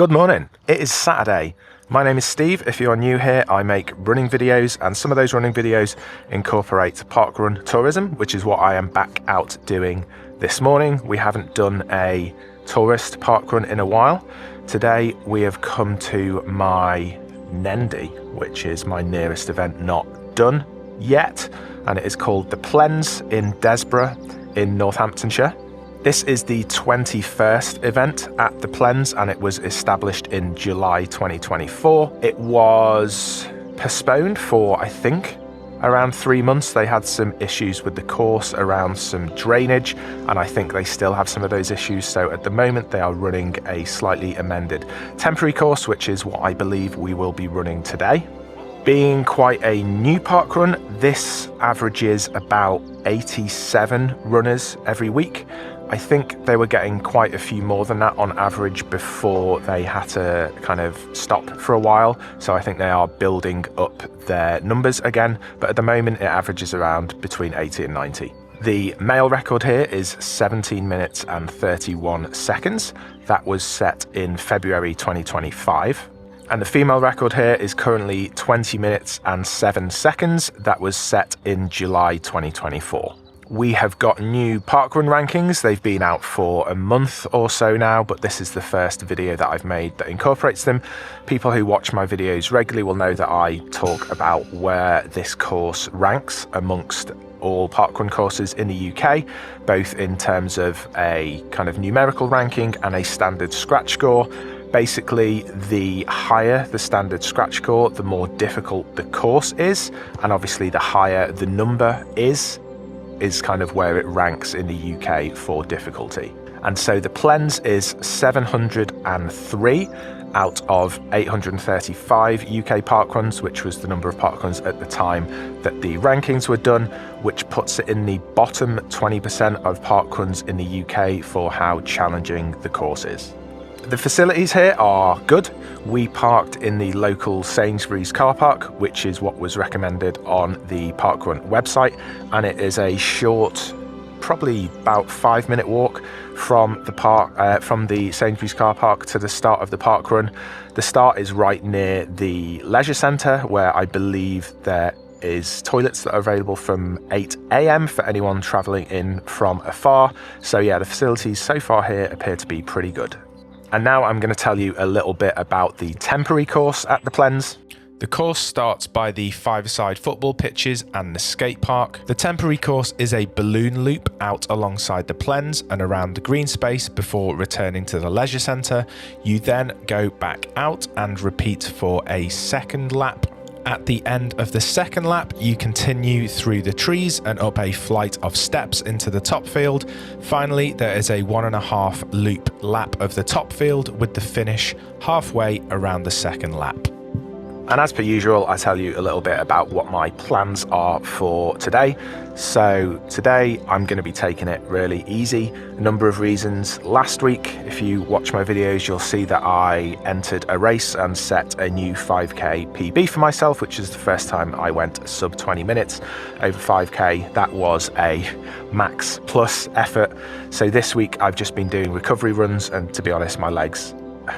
Good morning, it is Saturday. My name is Steve. If you are new here, I make running videos, and some of those running videos incorporate parkrun tourism, which is what I am back out doing this morning. We haven't done a tourist parkrun in a while. Today we have come to my NENDY, which is my nearest event not done yet, and it is called the Plens in Desborough in Northamptonshire. This is the 21st event at the Plens, and it was established in July 2024. It was postponed for, I think, around 3 months. They had some issues with the course around some drainage, and I think they still have some of those issues. So at the moment they are running a slightly amended temporary course, which is what I believe we will be running today. Being quite a new parkrun, this averages about 87 runners every week. I think they were getting quite a few more than that on average before they had to kind of stop for a while. So I think they are building up their numbers again, but at the moment it averages around between 80 and 90. The male record here is 17 minutes and 31 seconds. That was set in February 2025. And the female record here is currently 20 minutes and 7 seconds. That was set in July 2024. We have got new parkrun rankings. They've been out for a month or so now, but this is the first video that I've made that incorporates them. People who watch my videos regularly will know that I talk about where this course ranks amongst all parkrun courses in the UK, both in terms of a kind of numerical ranking and a standard scratch score. Basically, the higher the standard scratch score, the more difficult the course is, and obviously the higher the number is kind of where it ranks in the UK for difficulty. And so the Plens is 703 out of 835 UK parkruns, which was the number of parkruns at the time that the rankings were done, which puts it in the bottom 20% of parkruns in the UK for how challenging the course is. The facilities here are good. We parked in the local Sainsbury's car park, which is what was recommended on the parkrun website, and it is a short, probably about 5-minute walk from the park, from the Sainsbury's car park to the start of the parkrun. The start is right near the leisure centre, where I believe there is toilets that are available from 8 AM for anyone travelling in from afar. So yeah, the facilities so far here appear to be pretty good. And now I'm going to tell you a little bit about the temporary course at the Plens. The course starts by the five-a-side football pitches and the skate park. The temporary course is a balloon loop out alongside the Plens and around the green space before returning to the leisure centre. You then go back out and repeat for a second lap. At the end of the second lap, you continue through the trees and up a flight of steps into the top field. Finally, there is a 1.5 loop lap of the top field with the finish halfway around the second lap. And as per usual, I tell you a little bit about what my plans are for today. So today I'm going to be taking it really easy. A number of reasons. Last week, if you watch my videos, you'll see that I entered a race and set a new 5k PB for myself, which is the first time I went sub 20 minutes over 5k. That was a max plus effort. So this week I've just been doing recovery runs, and to be honest,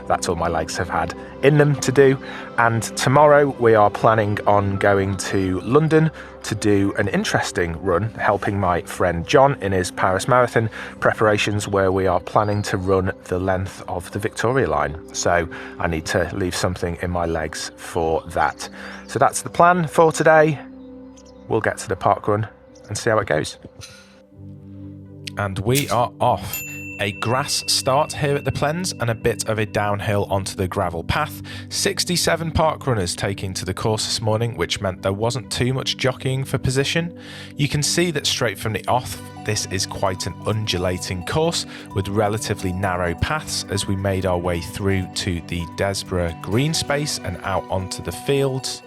that's all my legs have had in them to do. And tomorrow we are planning on going to London to do an interesting run, helping my friend John in his Paris Marathon preparations, where we are planning to run the length of the Victoria line. So I need to leave something in my legs for that. So that's the plan for today. We'll get to the parkrun and see how it goes. And we are off. A grass start here at the Plens and a bit of a downhill onto the gravel path. 67 parkrunners taking to the course this morning, which meant there wasn't too much jockeying for position. You can see that straight from the off, this is quite an undulating course with relatively narrow paths as we made our way through to the Desborough green space and out onto the fields.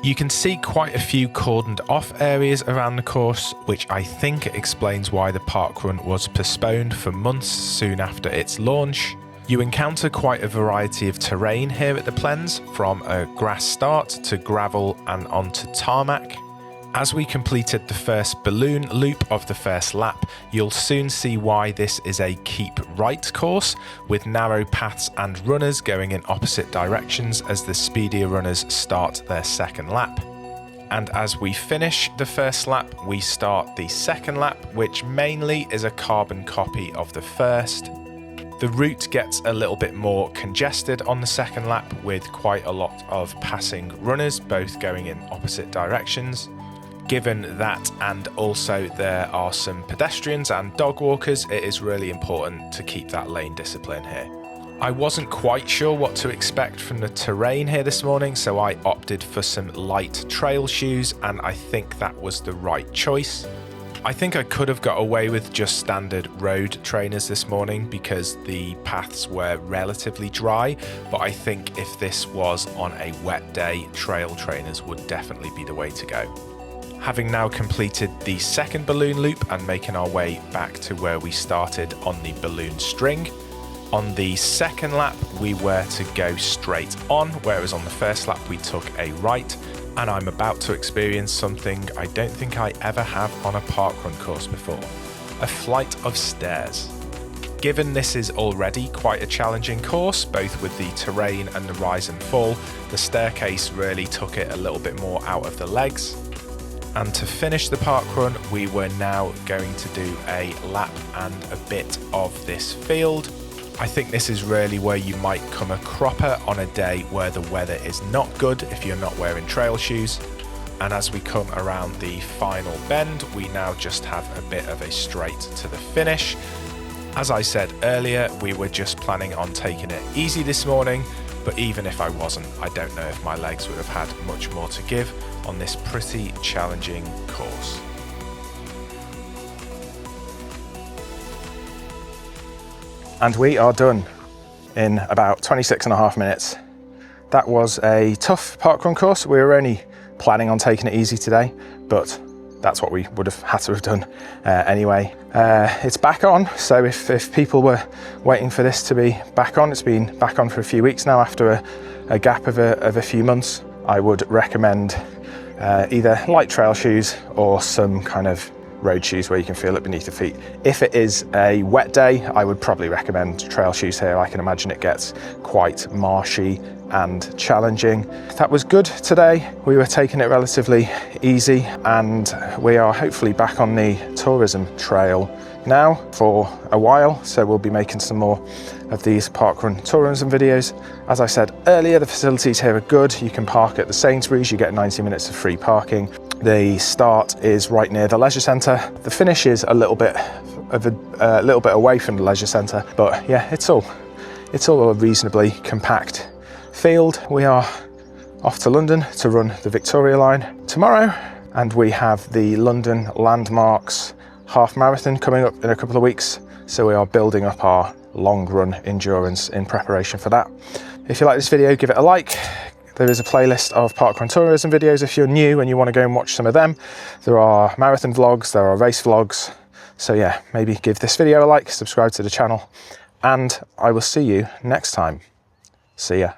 You can see quite a few cordoned off areas around the course, which I think explains why the parkrun was postponed for months soon after its launch. You encounter quite a variety of terrain here at the Plens, from a grass start to gravel and onto tarmac. As we completed the first balloon loop of the first lap, you'll soon see why this is a keep right course, with narrow paths and runners going in opposite directions as the speedier runners start their second lap. And as we finish the first lap, we start the second lap, which mainly is a carbon copy of the first. The route gets a little bit more congested on the second lap, with quite a lot of passing runners, both going in opposite directions. Given that, and also there are some pedestrians and dog walkers, it is really important to keep that lane discipline here. I wasn't quite sure what to expect from the terrain here this morning, so I opted for some light trail shoes, and I think that was the right choice. I think I could have got away with just standard road trainers this morning because the paths were relatively dry, but I think if this was on a wet day, trail trainers would definitely be the way to go. Having now completed the second balloon loop and making our way back to where we started on the balloon string, on the second lap we were to go straight on, whereas on the first lap we took a right, and I'm about to experience something I don't think I ever have on a parkrun course before: a flight of stairs. Given this is already quite a challenging course, both with the terrain and the rise and fall, the staircase really took it a little bit more out of the legs. And to finish the parkrun, we were now going to do a lap and a bit of this field. I think this is really where you might come a cropper on a day where the weather is not good if you're not wearing trail shoes. And as we come around the final bend, we now just have a bit of a straight to the finish. As I said earlier, we were just planning on taking it easy this morning, but even if I wasn't, I don't know if my legs would have had much more to give on this pretty challenging course. And we are done in about 26.5 minutes. That was a tough parkrun course. We were only planning on taking it easy today, but that's what we would have had to have done anyway. It's back on, so if people were waiting for this to be back on, it's been back on for a few weeks now after a gap of a few months. I would recommend either light trail shoes or some kind of road shoes where you can feel it beneath your feet. If it is a wet day, I would probably recommend trail shoes here. I can imagine it gets quite marshy and challenging. That was good today. We were taking it relatively easy, and we are hopefully back on the tourism trail now for a while, so we'll be making some more of these parkrun tourism videos. As I said earlier, the facilities here are good. You can park at the Sainsburys, you get 90 minutes of free parking. The start is right near the leisure centre. The finish is a little bit away from the leisure centre, but yeah, it's all a reasonably compact field. We are off to London to run the Victoria line tomorrow, and we have the London Landmarks half marathon coming up in a couple of weeks, so we are building up our long run endurance in preparation for that. If you like this video, give it a like. There is a playlist of parkrun tourism videos if you're new and you want to go and watch some of them. There are marathon vlogs, there are race vlogs, so yeah, maybe give this video a like, subscribe to the channel, and I will see you next time. See ya.